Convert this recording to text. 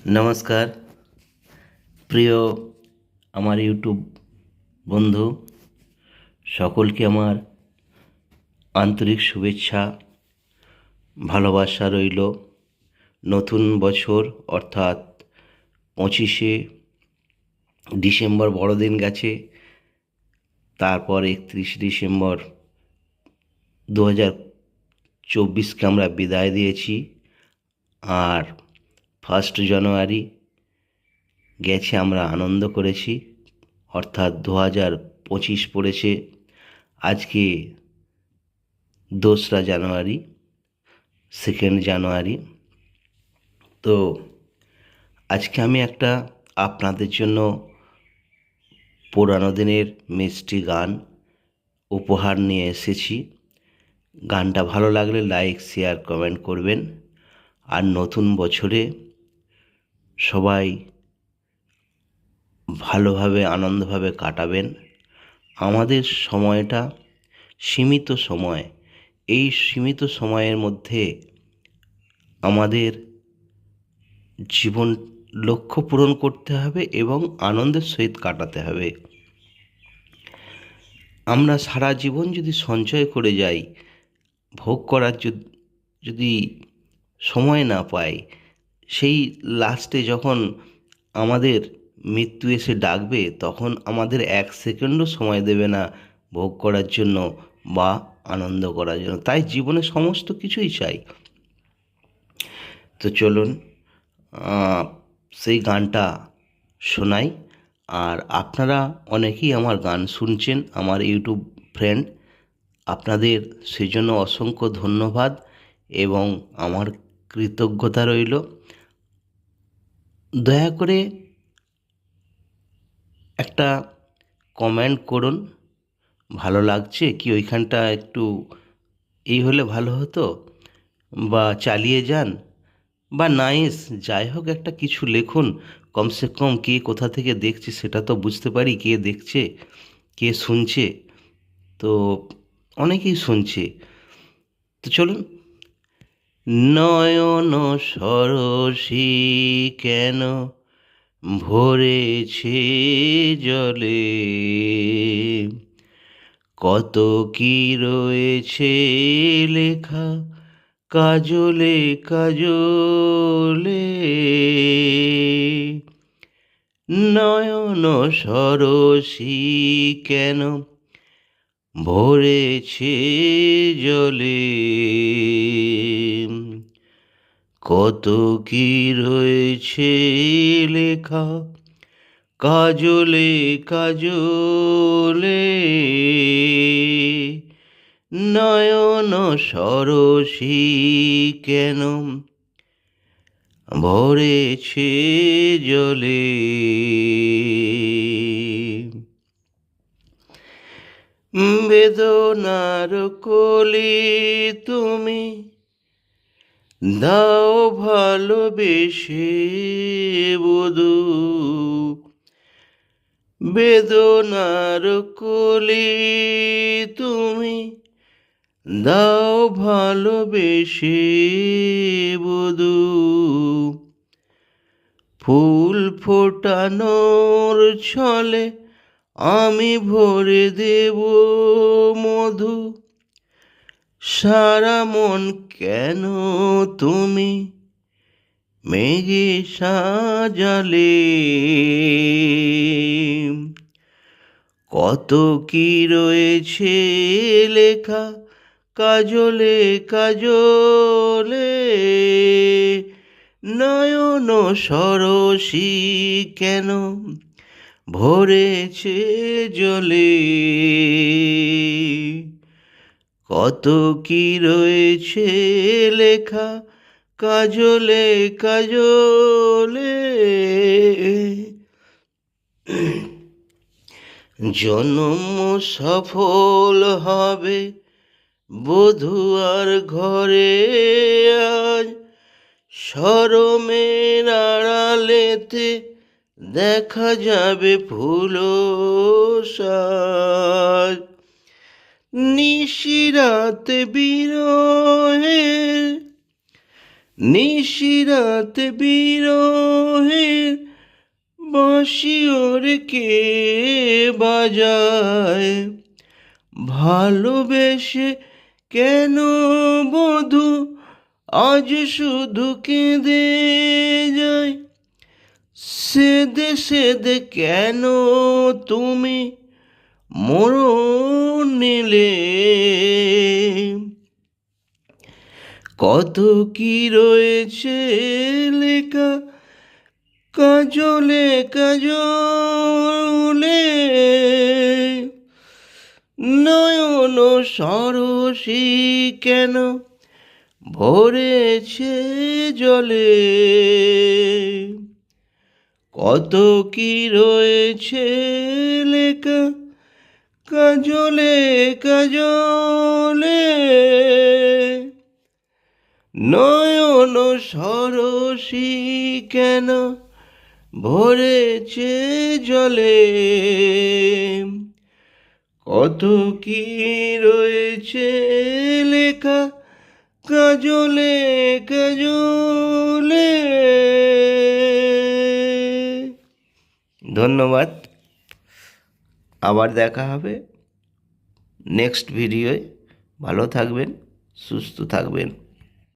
নমস্কার প্রিয় আমার ইউটিউব বন্ধু সকলকে আমার আন্তরিক শুভেচ্ছা ভালোবাসা রইল। নতুন বছর অর্থাৎ 25শে ডিসেম্বর বড়দিন গেছে, তারপর 31 ডিসেম্বর 2024কে আমরা বিদায় দিয়েছি। আর 1 জানুয়ারি গেছে, আমরা আনন্দ করেছি, অর্থাৎ 2025 পড়েছে আজকে 2রা জানুয়ারি, 2nd জানুয়ারি। তো আজকে আমি একটা আপনাদের জন্য পুরানো দিনের মিষ্টি গান উপহার নিয়ে এসেছি। গানটা ভালো লাগলে লাইক, শেয়ার, কমেন্ট করবেন। আর নতুন বছরে সবাই ভালোভাবে আনন্দভাবে কাটাবেন। আমাদের সময়টা সীমিত সময়, এই সীমিত সময়ের মধ্যে আমাদের জীবন লক্ষ্য পূরণ করতে হবে এবং আনন্দের সহিত কাটাতে হবে। আমরা সারা জীবন যদি সঞ্চয় করে যাই, ভোগ করার যদি সময় না পাই, সেই লাস্টে যখন আমাদের মৃত্যু এসে ডাকবে, তখন আমাদের 1 সেকেন্ডও সময় দেবে না ভোগ করার জন্য বা আনন্দ করার জন্য। তাই জীবনে সমস্ত কিছুই চাই। তো চলুন সেই গানটা শোনাই। আর আপনারা অনেকেই আমার গান শুনছেন, আমার ইউটিউব ফ্রেন্ড, আপনাদের সেই জন্য অসংখ্য ধন্যবাদ এবং আমার কৃতজ্ঞতা রইল। দয়া করে একটা কমেন্ট করুন, ভালো লাগছে কি, ওইখানটা একটু এই হলে ভালো হতো, বা চালিয়ে যান, বা নাইস, যাই হোক একটা কিছু লিখুন। কমসে কম কে কোথা থেকে দেখছে সেটা তো বুঝতে পারি, কে দেখছে, কে শুনছে। তো অনেকেই শুনছে। তো চলুন। নয়ন সরসী কেন ভরেছে জলে, কত কি রয়েছে লেখা কাজলে কাজলে। নয়ন সরসী কেন ভরেছে জলে, কত কি রয়েছে লেখা কাজলে কাজলে। নয়ন সরসী কেন ভরেছে জলে। বেদনার কলি তুমি দাও ভালোবেসে বধূ, বেদনার কলি তুমি দাও ভালোবেসে বধূ। ফুল ফোটানোর ছলে আমি ভরে দেব মধু, সারা মন কেন তুমি মেঘে সাজালে। কত কি রয়েছে লেখা কাজলে কাজলে। নয়ন সরসী কেন ভরেছে জলে, কত কি রয়েছে লেখা কাজলে কাজলে। জন্ম সফল হবে বধূয়ার ঘরে আজ, শরমের আড়ালেতে দেখা যাবে ফুল সাজ। নিশিরাতে বিরহের নিশিরাত বিরহের বাঁশি ওরে কে বাজায়, ভালোবেসে কেন বধূ আজ শুধু কেঁদে যায়, সেদে সেদে কেন তুমি মরণ নিলে, কত কি রয়েছে লেখা কাজলে কাজলে, নয়ন সরসী কেন ভরেছে জলে, কত কি রয়েছে লেখা কাজলে কাজলে, নয়ন সরসী কেন ভরেছে জলে, কত কি রয়েছে লেখা কাজলে কাজলে। ধন্যবাদ, আবার দেখা হবে নেক্সট ভিডিওয়। ভালো থাকবেন, সুস্থ থাকবেন।